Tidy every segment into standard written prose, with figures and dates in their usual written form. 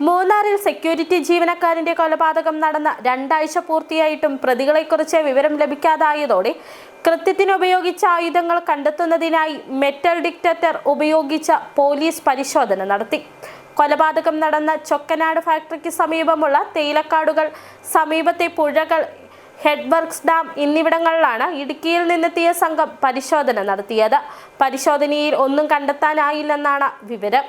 മൂന്നാറിൽ സെക്യൂരിറ്റി ജീവനക്കാരന്റെ കൊലപാതകം നടന്ന 2 ആഴ്ച പൂർത്തിയായിട്ടും പ്രതികളെക്കുറിച്ച് വിവരം ലഭിക്കാതായതോടെ കൃത്യത്തിന് ഉപയോഗിച്ച ആയുധങ്ങൾ കണ്ടെത്തുന്നതിനായി മെറ്റൽ ഡിറ്റക്ടർ ഉപയോഗിച്ച പോലീസ് പരിശോധന നടത്തി. കൊലപാതകം നടന്ന ചൊക്കനാട് ഫാക്ടറിക്ക് സമീപമുള്ള തേയിലക്കാടുകൾ, സമീപത്തെ പുഴകൾ, ഹെഡ് വർക്ക്സ് ഡാം എന്നിവിടങ്ങളിലാണ് ഇടുക്കിയിൽ നിന്നെത്തിയ സംഘം പരിശോധന നടത്തിയത്. പരിശോധനയിൽ ഒന്നും കണ്ടെത്താനായില്ലെന്നാണ് വിവരം.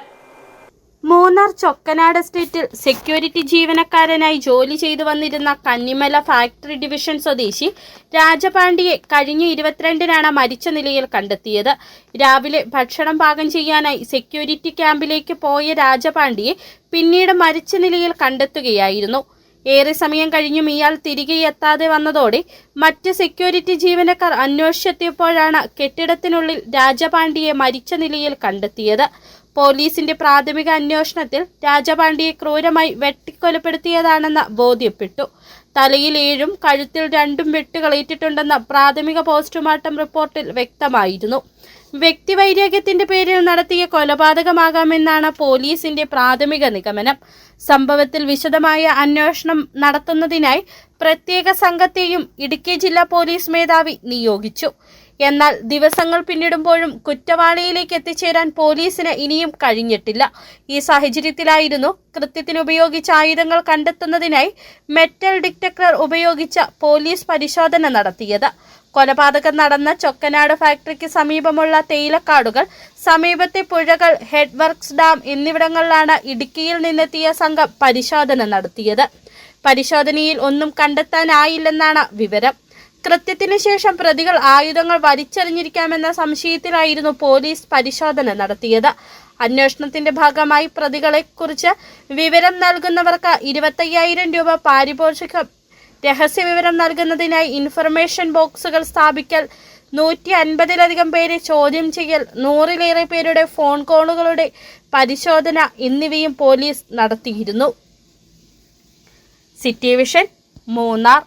മൂന്നാർ ചൊക്കനാട് എസ്റ്റേറ്റിൽ സെക്യൂരിറ്റി ജീവനക്കാരനായി ജോലി ചെയ്തു വന്നിരുന്ന കന്നിമല ഫാക്ടറി ഡിവിഷൻ സ്വദേശി രാജപാണ്ഡിയെ കഴിഞ്ഞ 22-നാണ് മരിച്ച നിലയിൽ കണ്ടെത്തിയത്. രാവിലെ ഭക്ഷണം പാകം ചെയ്യാനായി സെക്യൂരിറ്റി ക്യാമ്പിലേക്ക് പോയ രാജപാണ്ഡിയെ പിന്നീട് മരിച്ച നിലയിൽ കണ്ടെത്തുകയായിരുന്നു. ഏറെ സമയം കഴിഞ്ഞും ഇയാൾ തിരികെ എത്താതെ വന്നതോടെ മറ്റ് സെക്യൂരിറ്റി ജീവനക്കാർ അന്വേഷിച്ചെത്തിയപ്പോഴാണ് കെട്ടിടത്തിനുള്ളിൽ രാജപാണ്ഡിയെ മരിച്ച നിലയിൽ കണ്ടെത്തിയത്. പോലീസിന്റെ പ്രാഥമിക അന്വേഷണത്തിൽ രാജപാണ്ഡിയെ ക്രൂരമായി വെട്ടിക്കൊലപ്പെടുത്തിയതാണെന്ന് ബോധ്യപ്പെട്ടു. തലയിൽ 7ഉം കഴുത്തിൽ 2 വെട്ടുകളേറ്റിട്ടുണ്ടെന്ന് പ്രാഥമിക പോസ്റ്റ്മോർട്ടം റിപ്പോർട്ടിൽ വ്യക്തമായിരുന്നു. വ്യക്തിവൈരാഗ്യത്തിന്റെ പേരിൽ നടത്തിയ കൊലപാതകമാകാമെന്നാണ് പോലീസിന്റെ പ്രാഥമിക നിഗമനം. സംഭവത്തിൽ വിശദമായ അന്വേഷണം നടത്തുന്നതിനായി പ്രത്യേക സംഘത്തെയും ഇടുക്കി ജില്ലാ പോലീസ് മേധാവി നിയോഗിച്ചു. എന്നാൽ ദിവസങ്ങൾ പിന്നിടുമ്പോഴും കുറ്റവാളിയിലേക്ക് എത്തിച്ചേരാൻ പോലീസിന് ഇനിയും കഴിഞ്ഞിട്ടില്ല. ഈ സാഹചര്യത്തിലായിരുന്നു കൃത്യത്തിന് ഉപയോഗിച്ച ആയുധങ്ങൾ കണ്ടെത്തുന്നതിനായി മെറ്റൽ ഡിറ്റക്ടർ ഉപയോഗിച്ച പോലീസ് പരിശോധന നടത്തിയത്. കൊലപാതകം നടന്ന ചൊക്കനാട് ഫാക്ടറിക്ക് സമീപമുള്ള തേയിലക്കാടുകൾ, സമീപത്തെ പുഴകൾ, ഹെഡ് വർക്ക്സ് ഡാം എന്നിവിടങ്ങളിലാണ് ഇടുക്കിയിൽ നിന്നെത്തിയ സംഘം പരിശോധന നടത്തിയത്. പരിശോധനയിൽ ഒന്നും കണ്ടെത്താനായില്ലെന്നാണ് വിവരം. കൃത്യത്തിനു ശേഷം പ്രതികൾ ആയുധങ്ങൾ വലിച്ചെറിഞ്ഞിരിക്കാമെന്ന സംശയത്തിലായിരുന്നു പോലീസ് പരിശോധന നടത്തിയത്. അന്വേഷണത്തിന്റെ ഭാഗമായി പ്രതികളെക്കുറിച്ച് വിവരം നൽകുന്നവർക്ക് 25,000 രൂപ പാരിതോഷികം, രഹസ്യവിവരം നൽകുന്നതിനായി ഇൻഫർമേഷൻ ബോക്സുകൾ സ്ഥാപിക്കൽ, 150-ലധികം പേരെ ചോദ്യം ചെയ്യൽ, 100-ലേറെ പേരുടെ ഫോൺ കോളുകളുടെ പരിശോധന എന്നിവയും പോലീസ് നടത്തിയിരുന്നു. City vision, Munnar.